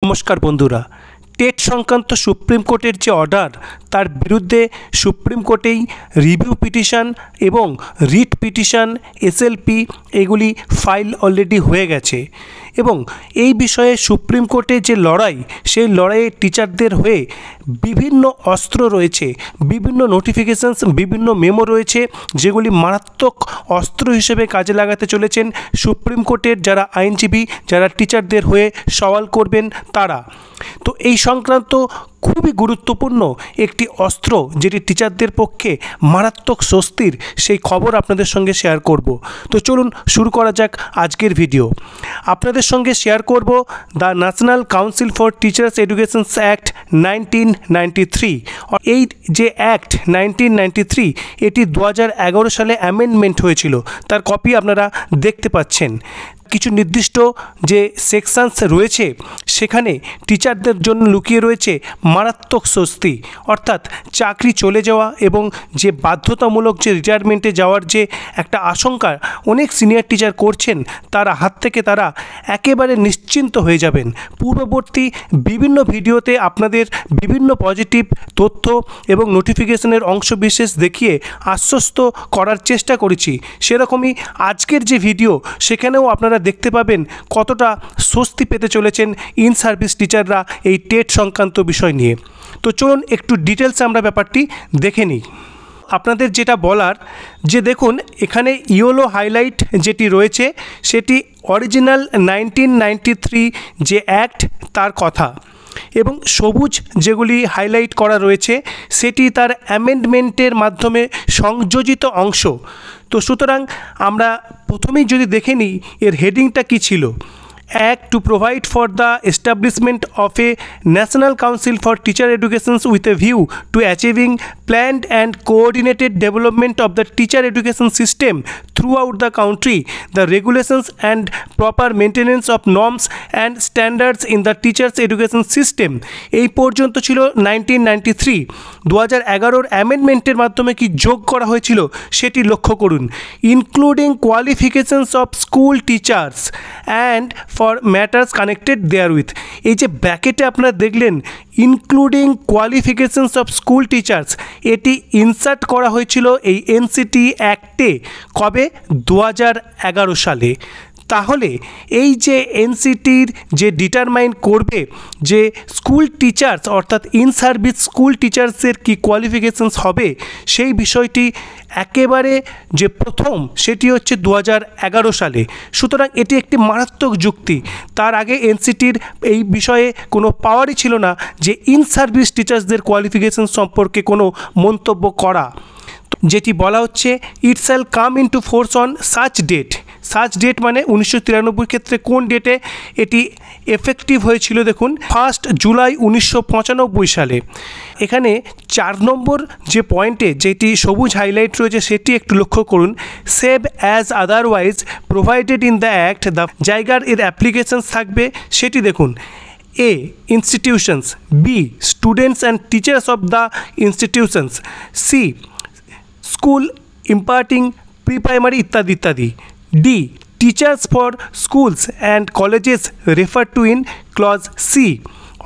নমস্কার বন্ধুরা, টেট সংক্রান্ত সুপ্রিম কোর্টের যে অর্ডার তার বিরুদ্ধে সুপ্রিম কোর্টেই রিভিউ পিটিশন এবং রিট পিটিশন এসএলপি এগুলি ফাইল অলরেডি হয়ে গেছে এবং এই বিষয়ে সুপ্রিম কোর্টে যে লড়াই সেই লড়াইয়ে টিচারদের হয়ে বিভিন্ন অস্ত্র রয়েছে, বিভিন্ন নোটিফিকেশনস, বিভিন্ন মেমো রয়েছে যেগুলি মারাত্মক অস্ত্র হিসেবে কাজে লাগাতে চলেছেন সুপ্রিম কোর্টের যারা আইনজীবী, যারা টিচারদের হয়ে সওয়াল করবেন তারা। তো এই সংক্রান্ত খুবই গুরুত্বপূর্ণ একটি অস্ত্র যেটি টিচারদের পক্ষে মারাত্মক স্বস্তির, সেই খবর আপনাদের সঙ্গে শেয়ার করব। তো চলুন শুরু করা যাক আজকের ভিডিও। আপনাদের সঙ্গে শেয়ার করব the national council for teachers education act 1993। এই যে অ্যাক্ট 1993 এটি 2011 সালে অ্যামেন্ডমেন্ট হয়েছিল, তার কপি আপনারা দেখতে পাচ্ছেন। কিছু নির্দিষ্ট যে সেকশনস রয়েছে সেখানে টিচারদের জন্য লুকিয়ে রয়েছে মারাত্মক স্বস্তি, অর্থাৎ চাকরি চলে যাওয়া এবং যে বাধ্যতামূলক যে রিটায়ারমেন্টে যাওয়ার যে একটা আশঙ্কা অনেক সিনিয়র টিচার করছেন, তারা হাত থেকে তারা একেবারে নিশ্চিন্ত হয়ে যাবেন। পূর্ববর্তী বিভিন্ন ভিডিওতে আপনাদের বিভিন্ন পজিটিভ তথ্য এবং নোটিফিকেশনের অংশবিশেষ দেখিয়ে আশ্বস্ত করার চেষ্টা করেছি, সেরকমই আজকের যে ভিডিও সেখানেও আপনারা দেখতে পাবেন কতটা স্বস্তি পেতে চলেছেন ইন সার্ভিস টিচাররা এই টেট সংক্রান্ত বিষয় নিয়ে। তো চলুন একটু ডিটেলসে আমরা ব্যাপারটি দেখে নিই। আপনাদের যেটা বলার যে দেখুন, এখানে ইয়েলো হাইলাইট যেটি রয়েছে সেটি অরিজিনাল 1993 যে অ্যাক্ট তার কথা, এবং সবুজ যেগুলি হাইলাইট করা রয়েছে সেটি তার অ্যামেন্ডমেন্টের মাধ্যমে সংযোজিত অংশ। তো সুতরাং আমরা প্রথমেই যদি দেখে নিই এর হেডিংটা কী ছিল। Act to provide for the establishment of a National Council for Teacher Education with a view to achieving planned and coordinated development of the teacher education system throughout the country, the regulations and proper maintenance of norms and standards in the teachers education system। এই পর্যন্ত ছিল 1993। 2011 অ্যামেন্ডমেন্টের মাধ্যমে কি যোগ করা হয়েছিল সেটি লক্ষ্য করুন। Including qualifications of school teachers and for matters connected there with. এই যে ব্র্যাকেটে আপনারা দেখলেন including qualifications of school teachers, এটি ইনসার্ট করা হয়েছিল এই এনসিটি অ্যাক্টে কবে? 2011 সালে। তাহলে এই যে এনসিটির যে ডিটারমাইন করবে যে স্কুল টিচার্স অর্থাৎ ইন সার্ভিস স্কুল টিচার্সের কি কোয়ালিফিকেশনস হবে, সেই বিষয়টি একেবারে যে প্রথম সেটি হচ্ছে 2011 সালে। সুতরাং এটি একটি মারাত্মক যুক্তি। তার আগে এনসিটির এই বিষয়ে কোনো পাওয়ারই ছিল না যে ইন সার্ভিস টিচার্সদের কোয়ালিফিকেশন সম্পর্কে কোনো মন্তব্য করা। যেটি বলা হচ্ছে it shall come into force on such date. Such date মানে 1993 ক্ষেত্রে কোন ডেটে এটি এফেক্টিভ হয়েছিল? দেখুন 1 জুলাই 1995 সালে। এখানে 4 নম্বর যে পয়েন্টে যেটি সবুজ হাইলাইট রয়েছে সেটি একটু লক্ষ্য করুন। Save as otherwise provided in the act, the জায়গার এর অ্যাপ্লিকেশনস থাকবে সেটি দেখুন। A. Institutions. B. Students and teachers of the institutions. C. School imparting pre-primary ইত্যাদি ইত্যাদি। D. Teachers for schools and colleges referred to in clause C।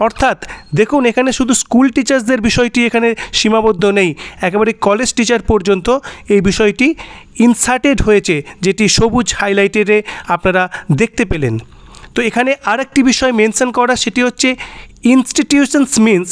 অর্থাৎ দেখুন এখানে শুধু স্কুল টিচার্সদের বিষয়টি এখানে সীমাবদ্ধ নেই, একেবারে কলেজ টিচার পর্যন্ত এই বিষয়টি ইনসার্টেড হয়েছে, যেটি সবুজ হাইলাইটেডে আপনারা দেখতে পেলেন। তো এখানে আরেকটি বিষয় মেনশন করা, সেটি হচ্ছে institutions means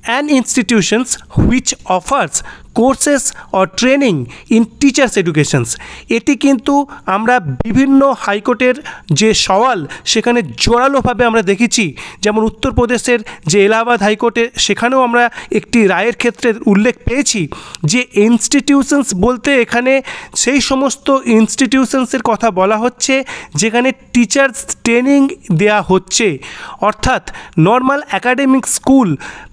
an institutions which offers courses or training in teachers educations. এটি কিন্তু আমরা বিভিন্ন হাইকোর্টের যে সওয়াল সেখানে জোরালোভাবে আমরা দেখেছি, যেমন উত্তরপ্রদেশের যে এলাহাবাদ হাইকোর্টে সেখানেও আমরা একটি রায়ের ক্ষেত্রে উল্লেখ পেয়েছি যে ইনস্টিটিউশনস বলতে এখানে সেই সমস্ত ইনস্টিটিউশনসের কথা বলা হচ্ছে যেখানে টিচার্স ট্রেনিং দেয়া হচ্ছে, অর্থাৎ নর্মাল একাডেমিক স্কুল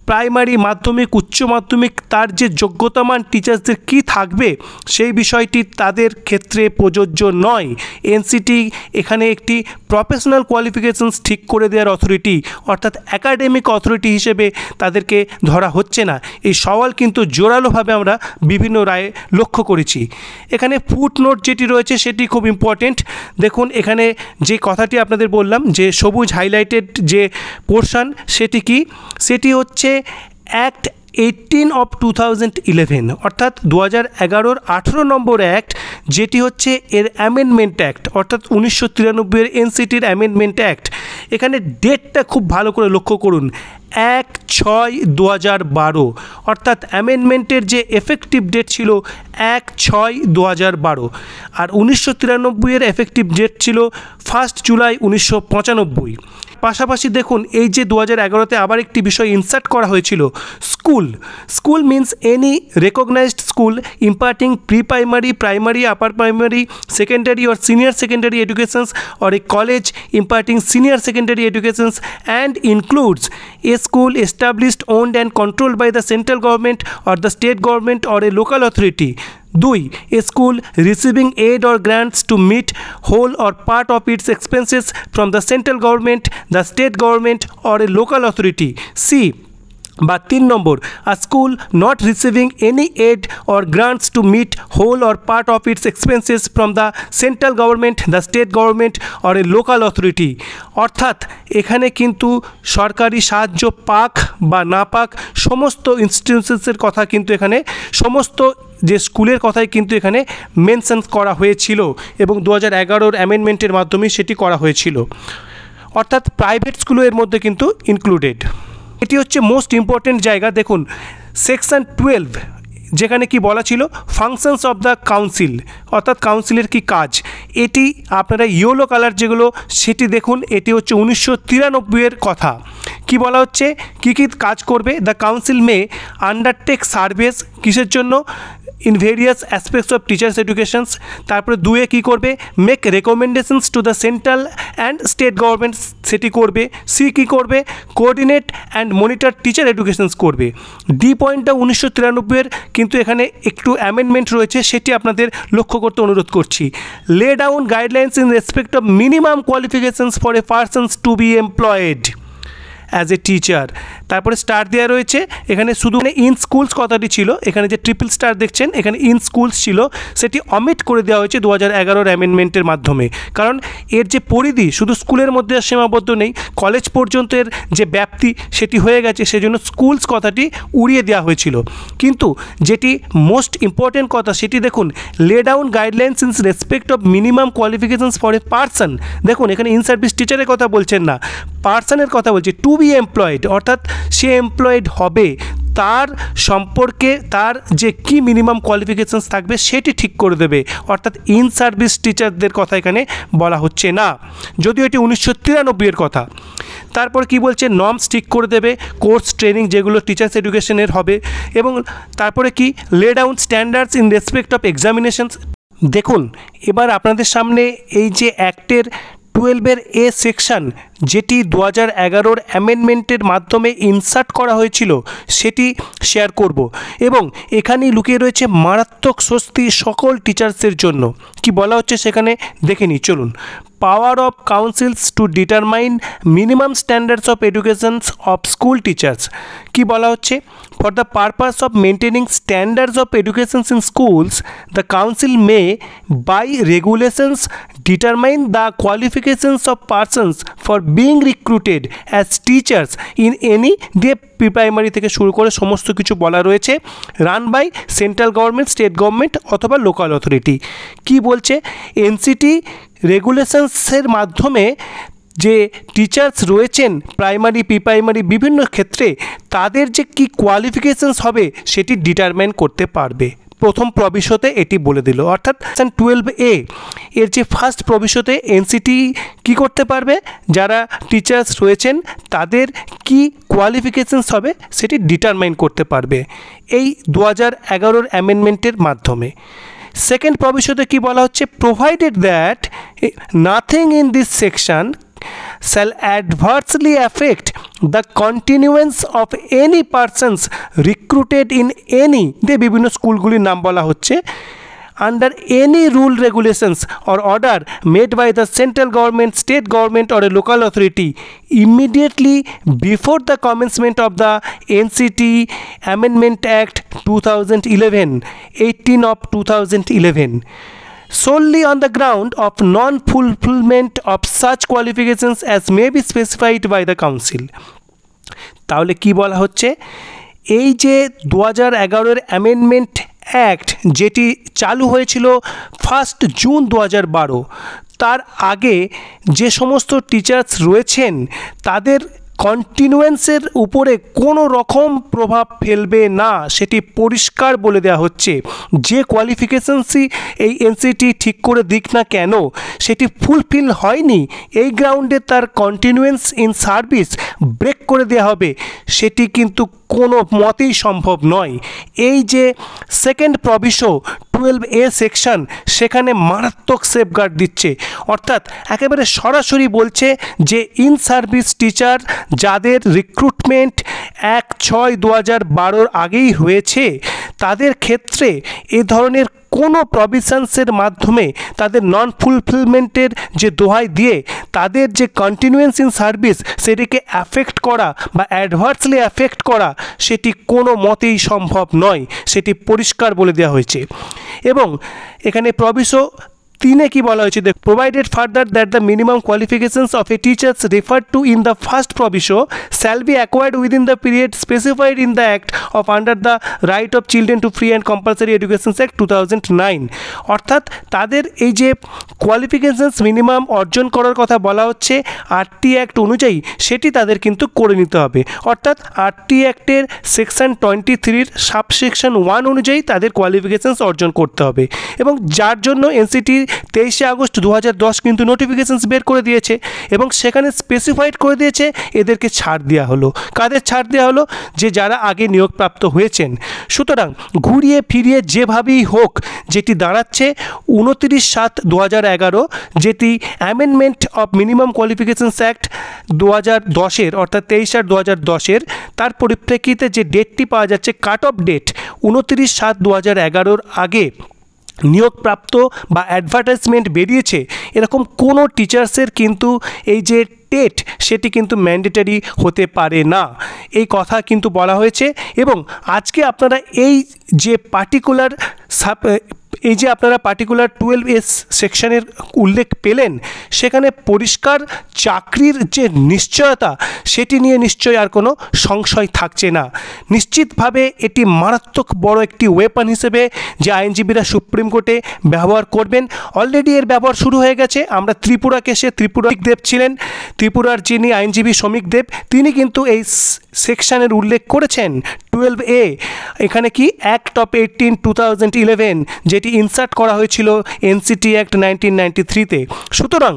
প্রাইমারি, মাধ্যমিক, উচ্চ মাধ্যমিক তার যে যোগ্যতামান টিচার্সদের কী থাকবে সেই বিষয়টি তাদের ক্ষেত্রে প্রযোজ্য নয়। এনসিটি এখানে একটি প্রফেশনাল কোয়ালিফিকেশনস ঠিক করে দেওয়ার অথরিটি অর্থাৎ একাডেমিক অথরিটি হিসেবে তাদেরকে ধরা হচ্ছে না। এই সওয়াল কিন্তু জোরালোভাবে আমরা বিভিন্ন রায়ে লক্ষ্য করেছি। এখানে ফুটনোট যেটি রয়েছে সেটি খুব ইম্পর্টেন্ট। দেখুন এখানে যে কথাটি আপনাদের বললাম যে সবুজ হাইলাইটেড যে পোর্শন সেটি কি, সেটি হচ্ছে অ্যাক্ট 18 অফ 2011 অর্থাৎ 2011-র 18 নম্বর অ্যাক্ট, যেটি হচ্ছে এর অ্যামেন্ডমেন্ট অ্যাক্ট অর্থাৎ 1993-এর এনসিটির অ্যামেন্ডমেন্ট অ্যাক্ট। এখানে ডেটটা খুব ভালো করে লক্ষ্য করুন, 1/6/2012 অর্থাৎ অ্যামেন্ডমেন্টের যে এফেক্টিভ ডেট ছিল 1/6/2012 আর 1993-এর এফেক্টিভ ডেট ছিল 1 জুলাই 1995। পাশাপাশি দেখুন এই যে 2011-তে আবার একটি বিষয় ইনসার্ট করা হয়েছিল, school means any recognised school imparting pre primary, primary, upper primary, secondary or senior secondary educations or a college imparting senior secondary educations and includes a school established, owned and controlled by the central government or the state government or a local authority. 2. A school receiving aid or grants to meet whole or part of its expenses from the central government, the state government or a local authority. C. বা 3 নম্বর, a school not receiving any aid or grants to meet whole or part of its expenses from the central government, the state government or a local authority. অর্থাৎ এখানে কিন্তু সরকারি সাহায্য পাক বা না পাক সমস্ত ইনস্টিটিউশনসের কথা কিন্তু এখানে সমস্ত যে স্কুলের কথাই কিন্তু এখানে মেনশন করা হয়েছিল এবং 2011-র অ্যামেন্ডমেন্টের মাধ্যমে সেটি করা হয়েছিল। অর্থাৎ প্রাইভেট স্কুলও এর মধ্যে কিন্তু ইনক্লুডেড। এটি হচ্ছে মোস্ট ইম্পর্টেন্ট জায়গা। দেখুন সেকশন 12 যেখানে কি বলা ছিল ফাংশনস অফ দ্য কাউন্সিল অর্থাৎ কাউন্সিলের কি কাজ, এটি আপনারা ইয়েলো কালার যেগুলো সেটি দেখুন, এটি হচ্ছে 1993-এর কথা। কি বলা হচ্ছে কি কি কাজ করবে, the council May undertake surface কিসের জন্য, in various aspects of teachers educations. তারপরে 2 কি করবে, make recommendations to the central and state government সেটি করবে। সি কি করবে, coordinate and monitor teacher educations করবে। ডি পয়েন্টটা 1993-এর কিন্তু এখানে একটু অ্যামেন্ডমেন্ট রয়েছে সেটি আপনাদের লক্ষ্য করতে অনুরোধ করছি। Lay down guidelines in respect of minimum qualifications for a persons to be employed as a teacher. তারপরে স্টার দেওয়া রয়েছে, এখানে শুধু ইন স্কুলস কথাটি ছিল, এখানে যে ট্রিপল স্টার দেখছেন এখানে ইন স্কুলস ছিল সেটি অমিট করে দেওয়া হয়েছে 2011-র অ্যামেন্ডমেন্টের মাধ্যমে, কারণ এর যে পরিধি শুধু স্কুলের মধ্যে সীমাবদ্ধ নেই, কলেজ পর্যন্তের যে ব্যাপ্তি সেটি হয়ে গেছে, সেজন্য স্কুলস কথাটি উড়িয়ে দেওয়া হয়েছিল। কিন্তু যেটি মোস্ট ইম্পর্টেন্ট কথা সেটি দেখুন, লে down guidelines in respect of minimum qualifications for a person. দেখুন এখানে ইন সার্ভিস টিচারের কথা বলছেন না, পারসনের কথা বলছে, টু বি এমপ্লয়েড অর্থাৎ সে এমপ্লয়েড হবে তার সম্পর্কে তার যে কি মিনিমাম কোয়ালিফিকেশনস থাকবে সেটি ঠিক করে দেবে, অর্থাৎ ইন সার্ভিস টিচারদের কথা এখানে বলা হচ্ছে না, যদিও এটি 1993-এর কথা। তারপর কি বলছে, নর্মস ঠিক করে দেবে, কোর্স ট্রেনিং যেগুলো টিচার্স এডুকেশনের হবে, এবং তারপরে কি lay down standards in respect of examinations. দেখুন এবার আপনাদের সামনে এই যে অ্যাক্টের 12-এর এ সেকশন যেটি 2011-র অ্যামেন্ডমেন্টের মাধ্যমে ইনসার্ট করা হয়েছিল সেটি শেয়ার করব, এবং এখানেই লুকিয়ে রয়েছে মারাত্মক স্বস্তি সকল টিচার্সের জন্য। কি বলা হচ্ছে সেখানে দেখে নিই, চলুন। Power of councils to determine minimum standards of educations of school teachers. কি বলা হচ্ছে, for the purpose of maintaining standards of educations in schools the council may by regulations determine the qualifications of persons for being recruited as teachers in any দিয়ে pre primary থেকে শুরু করে সমস্ত কিছু বলা রয়েছে, run by central government, state government অথবা local authority. কি বলছে, এনসিটি রেগুলেশনসের মাধ্যমে যে টিচার্স রয়েছেন প্রাইমারি, প্রি প্রাইমারি বিভিন্ন ক্ষেত্রে তাদের যে কি কোয়ালিফিকেশনস হবে সেটি ডিটারমাইন করতে পারবে। প্রথম প্রবিশতে এটি বলে দিল, অর্থাৎ 12A এর যে ফার্স্ট প্রবিশতে এনসিটি কি করতে পারবে, যারা টিচার্স রয়েছেন তাদের কি কোয়ালিফিকেশনস হবে সেটি ডিটারমাইন করতে পারবে এই 2011-র অ্যামেন্ডমেন্টের মাধ্যমে। সেকেন্ড প্রবিশতে কি বলা হচ্ছে, provided that nothing in this section shall adversely affect the continuance of any persons recruited in any দিয়ে বিভিন্ন স্কুলগুলির নাম বলা হচ্ছে under any rule, regulations or order made by the central government, state government or a local authority immediately before the commencement of the NCT Amendment Act 2011, 18 of 2011, solely on the ground of non-fulfillment of such qualifications as may be specified by the council. তাহলে কি বলা হচ্ছে, এই যে 2011 amendment act যেটি চালু হয়েছিল 1 June 2012, তার আগে যে সমস্ত টিচার্স রয়েছেন তাদের কন্টিনিউয়েন্সের উপরে কোনো রকম প্রভাব ফেলবে না, সেটি পরিষ্কার বলে দেওয়া হচ্ছে। যে কোয়ালিফিকেশনসই এই এনসিটি ঠিক করে দিক না কেন, সেটি ফুলফিল হয়নি, এই গ্রাউন্ডে তার কন্টিনিউয়েন্স ইন সার্ভিস ব্রেক করে দেওয়া হবে, সেটি কিন্তু কোনো মতেই সম্ভব নয়। এই যে সেকেন্ড প্রভিশো 12A সেকশন, সেখানে মারাত্মক সেফগার্ড দিচ্ছে, অর্থাৎ একেবারে সরাসরি বলছে যে ইন সার্ভিস টিচার যাদের রিক্রুটমেন্ট 1/6/2012 আগেই হয়েছে, তাদের ক্ষেত্রে এ ধরনের কোনো প্রভিশনসের মাধ্যমে তাদের নন ফুলফিলমেন্টের যে দোহাই দিয়ে তাদের যে কন্টিনিউয়েন্স ইন সার্ভিস সেটিকে অ্যাফেক্ট করা বা অ্যাডভার্সলি অ্যাফেক্ট করা, সেটি কোনো মতেই সম্ভব নয়, সেটি পরিষ্কার বলে দেওয়া হয়েছে। এবং এখানে প্রভিশো 3 কি বলা হয়েছে, provided further that the minimum qualifications of a teachers referred to in the first proviso shall be acquired within the period specified in the act of under the right of children to free and compulsory education act 2009। অর্থাৎ তাদের এই যে qualifications minimum অর্জন করার কথা বলা হচ্ছে RT act অনুযায়ী, সেটি তাদের কিন্তু করে নিতে হবে। অর্থাৎ আরটি অ্যাক্টের সেকশন 23 সাবসেকশন 1 অনুযায়ী তাদের কোয়ালিফিকেশনস অর্জন করতে হবে। এবং যার জন্য এনসিটি 23 আগস্ট 2010 কিন্তু নোটিফিকেশনস বের করে দিয়েছে এবং সেখানে স্পেসিফাইড করে দিয়েছে এদেরকে ছাড় দেওয়া হলো। কাদের ছাড় দেওয়া হলো? যে যারা আগে নিয়োগপ্রাপ্ত হয়েছেন। সুতরাং ঘুরিয়ে ফিরিয়ে যেভাবেই হোক, যেটি দাঁড়াচ্ছে 29/7/2011, যেটি amendment of minimum qualifications act 2010-এর অর্থাৎ 23/7/2010-এর, তার পরিপ্রেক্ষিতে যে ডেটটি পাওয়া যাচ্ছে কাট অফ ডেট 29/7/2011 আগে নিয়োগপ্রাপ্ত বা অ্যাডভার্টাইজমেন্ট বেরিয়েছে, এরকম কোনো টিচার্সের কিন্তু এই যে টেট সেটি কিন্তু ম্যান্ডেটারি হতে পারে না, এই কথা কিন্তু বলা হয়েছে। এবং আজকে আপনারা এই যে পার্টিকুলার 12A সেকশনের উল্লেখ পেলেন, সেখানে পরিষ্কার চাকরির যে নিশ্চয়তা সেটি নিয়ে নিশ্চয়ই আর কোনো সংশয় থাকছে না। নিশ্চিতভাবে এটি মারাত্মক বড় একটি ওয়েপন হিসেবে যে আইনজীবীরা সুপ্রিম কোর্টে ব্যবহার করবেন, অলরেডি এর ব্যবহার শুরু হয়ে গেছে। আমরা ত্রিপুরা কেসে ত্রিপুরা দেব ছিলেন, ত্রিপুরার যিনি আইনজীবী শ্রমিক দেব, তিনি কিন্তু এই সেকশনের উল্লেখ করেছেন 12A, এখানে কি অ্যাক্ট অফ 18/2011 যেটি ইনসার্ট করা হয়েছিল এনসিটি অ্যাক্ট 1993-তে। সুতরাং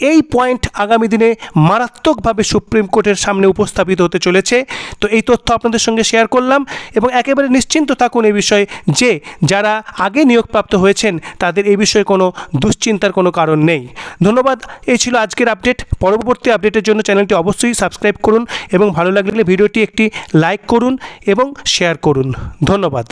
এই পয়েন্ট আগামী দিনে মারাত্মকভাবে সুপ্রিম কোর্টের সামনে উপস্থাপিত হতে চলেছে। তো এই তথ্য আপনাদের সঙ্গে শেয়ার করলাম এবং একেবারে নিশ্চিন্ত থাকুন এই বিষয়ে যে যারা আগে নিয়োগপ্রাপ্ত হয়েছেন তাদের এই বিষয়ে কোনো দুশ্চিন্তার কোনো কারণ নেই। ধন্যবাদ, এই ছিল আজকের আপডেট। পরবর্তী আপডেটের জন্য চ্যানেলটি অবশ্যই সাবস্ক্রাইব করুন এবং ভালো লাগলে ভিডিওটি একটি লাইক করুন এবং শেয়ার করুন। ধন্যবাদ।